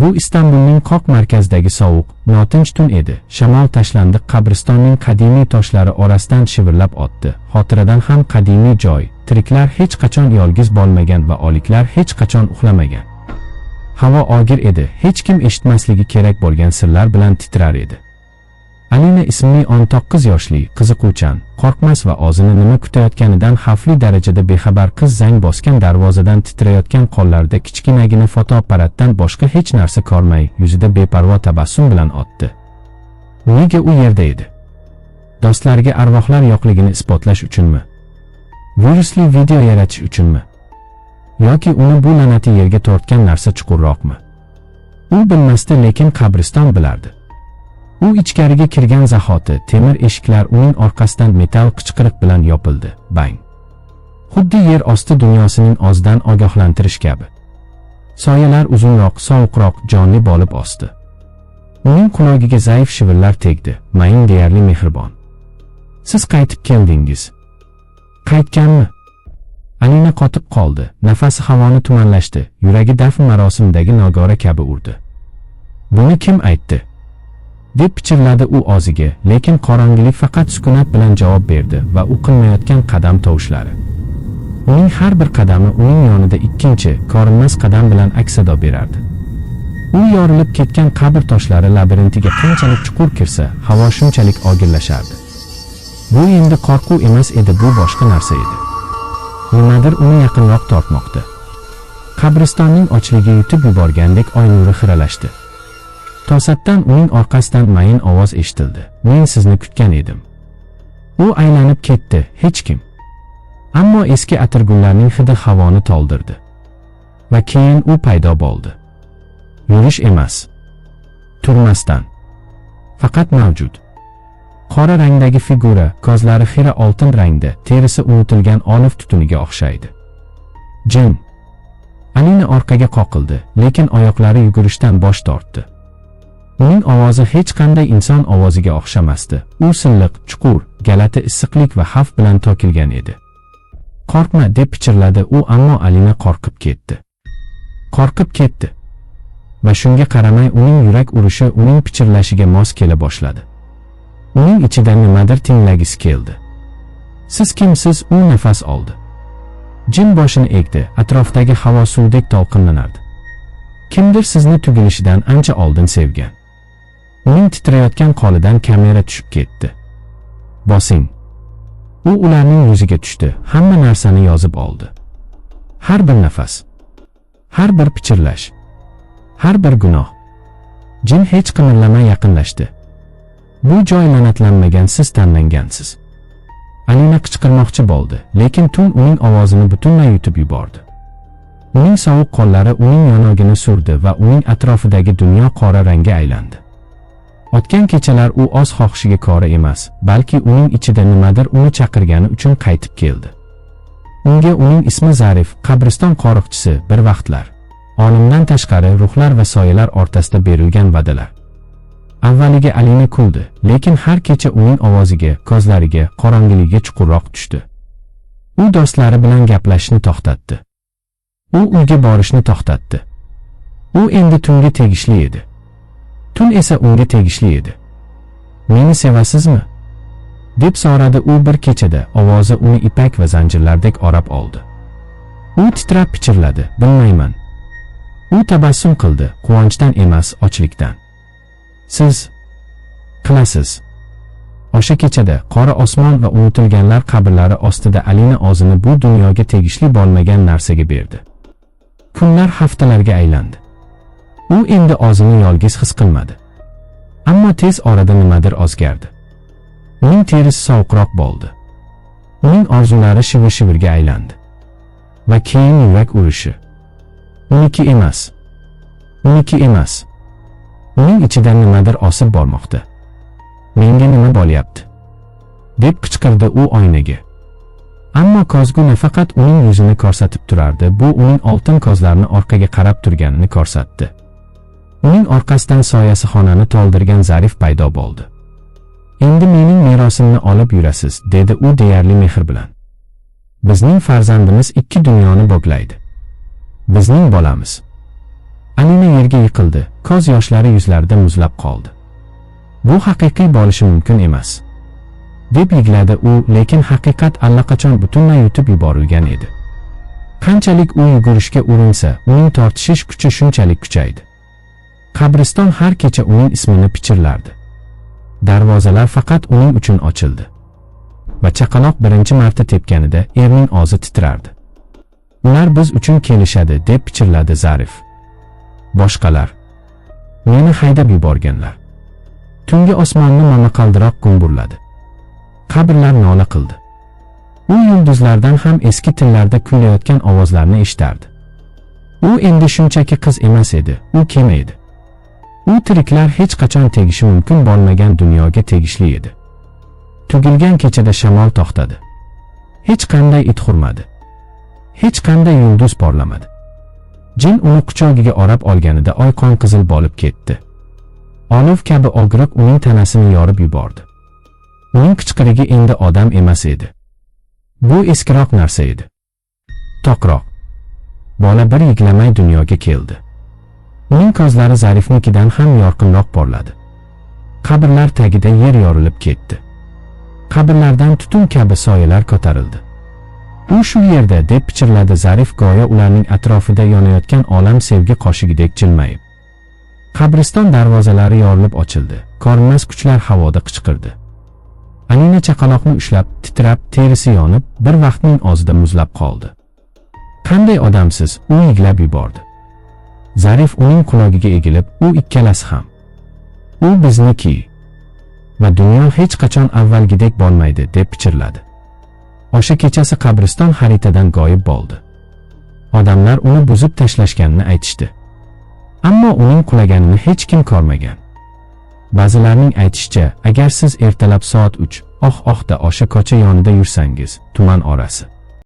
Bu Istanbulning qoq markazidagi sovuq, notinch tun edi. Shamol tashlandi, qabristonning qadimiy toshlari orasidan shivirlab o'tdi. Xotiradan ham qadimiy joy. Tiriklar hech qachon yolg'iz bo'lmagan va o'liklar hech qachon uxlamagan. Havo og'ir edi, hech kim eshitmasligi kerak bo'lgan sirlar bilan titrar edi. Alina ismli 19 yoshli, qiziquvchan, qo'rqmas va o'zini nima kutayotganidan xavfli darajada bexabar qiz zang bosgan darvozadan titrayotgan qo'llarida kichkinagina fotoapparatdan boshqa hech narsa ko'rmay, yuzida beparvo tabassum bilan o'tdi. Nega u yerda edi? Do'stlariga arvohlar yo'qligini isbotlash uchunmi? Virusli video yaratish uchunmi? Yoki uni bu la'nati yerga tortgan narsa chuqurroqmi? U bilmasdi, lekin qabriston bilardi. U ichkariga kirgan zahoti temir eshiklar uning orqasidan metall qichqiriq bilan yopildi. Bang! Xuddi yer osti dunyosining o'zidan ogohlantirish kabi. Soyalar uzunroq, sovuqroq, jonli bo'lib o'sdi. Uning quloqiga zaif shivirlar tegdi. Mayin, deyarli mehribon. Siz qaytib keldingiz. Qaytganmi? Alina qotib qoldi. Nafasi havoni tumanlashdi. Yuragi dafn marosimidagi nogora kabi urdi. Buni kim aytdi? Deb pichirladi u o'ziga, lekin qorong'ilik faqat sukunat bilan javob berdi va u qilmayotgan qadam tovushlari. Uning har bir qadami uning yonida ikkinchi, ko'rinmas qadam bilan aks-sado berardi. U yorilib ketgan qabr toshlari labirintiga qanchalik chuqur kirsa, havo shunchalik og'irlashardi. Bu endi qo'rquv emas edi, bu boshqa narsa edi. Nimadir uni yaqinroq tortmoqda. Qabristonning ochligi yutib yuborgandek oy nuri xiralashdi. To'satdan uning orqasidan mayin ovoz eshitildi. Men sizni kutgan edim. U aylanib ketdi, hech kim. Ammo eski atirgullarning hidi havoni to'ldirdi. Va keyin u paydo bo'ldi. Yurish emas. Turmasdan. Faqat mavjud. Qora rangdagi figura, ko'zlari xira oltin rangda, terisi unutilgan oliv tutuniga o'xshaydi. Jin. Alina orqaga qoqildi, lekin oyoqlari yugurishdan bosh tortdi. Uning ovozi hech qanday inson ovoziga o'xshamasdi. U silliq, chuqur, galati issiqlik va xavf bilan to'kilgan edi. "Qo'rqma", deb pichirladi u, ammo Alina qo'rqib ketdi. Qo'rqib ketdi. Va shunga qaramay uning yurak urishi uning pichirlashiga mos kela boshladi. Uning ichida nimadir tinglagisi keldi. "Siz kimsiz?" U nafas oldi. Jin boshini egdi, atrofdagi havo suvdek to'lqinlanardi. Kimdir sizni tugilishidan ancha oldin sevgan. Uning titrayotgan qo'lidan kamera tushib ketdi. "Bosing." U ularning yuziga tushdi, hamma narsani yozib oldi. Har bir nafas, har bir pichirlash, har bir gunoh. Jin hech qimirlamay yaqinlashdi. "Bu joy la'natlanmagan, siz tanlangansiz." Alina qichqirmoqchi bo'ldi, lekin tun uning ovozini butunlay yutib yubordi. Uning sovuq qo'llari uning yonog'ini surdi va uning atrofidagi dunyo qora rangga aylandi. O'tgan kechalar u o'z xohishiga ko'ra emas, balki uning ichida nimadir uni chaqirgani uchun qaytib keldi. Unga uning ismi Zarif, qabriston qo'riqchisi, bir vaqtlar. Olimdan tashqari ruhlar va soyalar o'rtasida berilgan va'dalar. Avvaliga Alina kuldi, lekin har kecha uning ovoziga, ko'zlariga, qorong'iligiga chuqurroq tushdi. U do'stlari bilan gaplashishni to'xtatdi. U uyga borishni to'xtatdi. U endi tunga tegishli edi. Tun esa unga tegishli edi. "Meni sevasizmi?" deb so'radi u bir kechada. Ovozi uni ipak va zanjirlardek o'rab oldi. U titrab pichirladi, "Bilmayman." U tabassum qildi, quvonchdan emas, ochlikdan. "Siz qilasiz." O'sha kechada qora osmon va unutilganlar qabrlari ostida Alina o'zini bu dunyoga tegishli bo'lmagan narsaga berdi. Kunlar haftalarga aylandi. U endi o'zini yolg'iz his qilmadi. Ammo tez orada nimadir o'zgardi. Uning terisi sovuqroq bo'ldi. Uning orzulari shivir-shivirga aylandi. Va keyin yurak urishi. Uniki emas. Uniki emas. Uning ichidan nimadir o'sib bormoqda. "Menga nima bo'lyapti?" deb qichqirdi u oynaga. Ammo ko'zgu nafaqat uning yuzini ko'rsatib turardi, bu uning oltin ko'zlarini orqaga qarab turganini ko'rsatdi. Uning orqasidan soyasi xonani to'ldirgan Zarif paydo bo'ldi. "Endi mening merosimni olib yurasiz", dedi u deyarli mehr bilan. "Bizning farzandimiz ikki dunyoni bog'laydi. Bizning bolamiz." Alina yerga yiqildi, ko'z yoshlari yuzlarida muzlab qoldi. Bu haqiqiy bo'lishi mumkin emas, deb yig'ladi u, lekin haqiqat allaqachon butunlay yutib yuborilgan edi. Qanchalik u yugurishga urinsa, uning tortishish kuchi shunchalik kuchaydi. Qabriston har kecha uning ismini pichirlardi. Darvozalar faqat uning uchun ochildi. Va chaqaloq birinchi marta tepganida erining og'zi titrardi. Ular biz uchun kelishadi, deb pichirladi Zarif. Boshqalar meni haydab yuborganlar. Tungi osmonni momaqaldiroq gumburladi. Qabrlar nola qildi. U yulduzlardan ham eski tillarda kuylayotgan ovozlarni eshitardi. U endi shunchaki qiz emas edi, u kema edi. U tiriklar hech qachon tegishi mumkin bo'lmagan dunyoga tegishli edi. Tugilgan kechada shamol to'xtadi. Hech qanday it hurmadi. Hech qanday yulduz porlamadi. Jin uni quchoqiga orab olganida oy qon qizil bo'lib ketdi. Olov kabi og'riq uning tanasini yorib yubordi. Uning qichqirigi endi odam emas edi. Bu eskiroq narsa edi. Toqroq. Bola bir yig'lamay dunyoga keldi. Uning ko'zlari Zarifnikidan ham yorqinroq porladi. Qabrlar tagida yer yorilib ketdi. Qabrlardan tutun kabi soyalar ko'tarildi. U shu yerda, deb pichirladi Zarif, go'yo ularning atrofida yonayotgan olam sevgi qoshigidek jilmayib. Qabriston darvozalari yorilib ochildi. Ko'rinmas kuchlar havoda qichqirdi. Alina chaqaloqni ushlab, titrab, terisi yonib, bir vaqtning o'zida muzlab qoldi. Qanday odamsiz, u yig'lab yubordi. Zarif uning quloqiga egilib, u ikkalasi ham. U bizniki. Va dunyo hech qachon avvalgidek bo'lmaydi, deb pichirladi. O'sha kechasi qabriston xaritadan g'oyib bo'ldi. Odamlar uni buzib tashlashganini aytishdi. Ammo uning qulaganini hech kim ko'rmagan. Ba'zilarning aytishicha, agar siz ertalab soat 3:00 da o'sha ko'cha yonida yursangiz, tuman orasi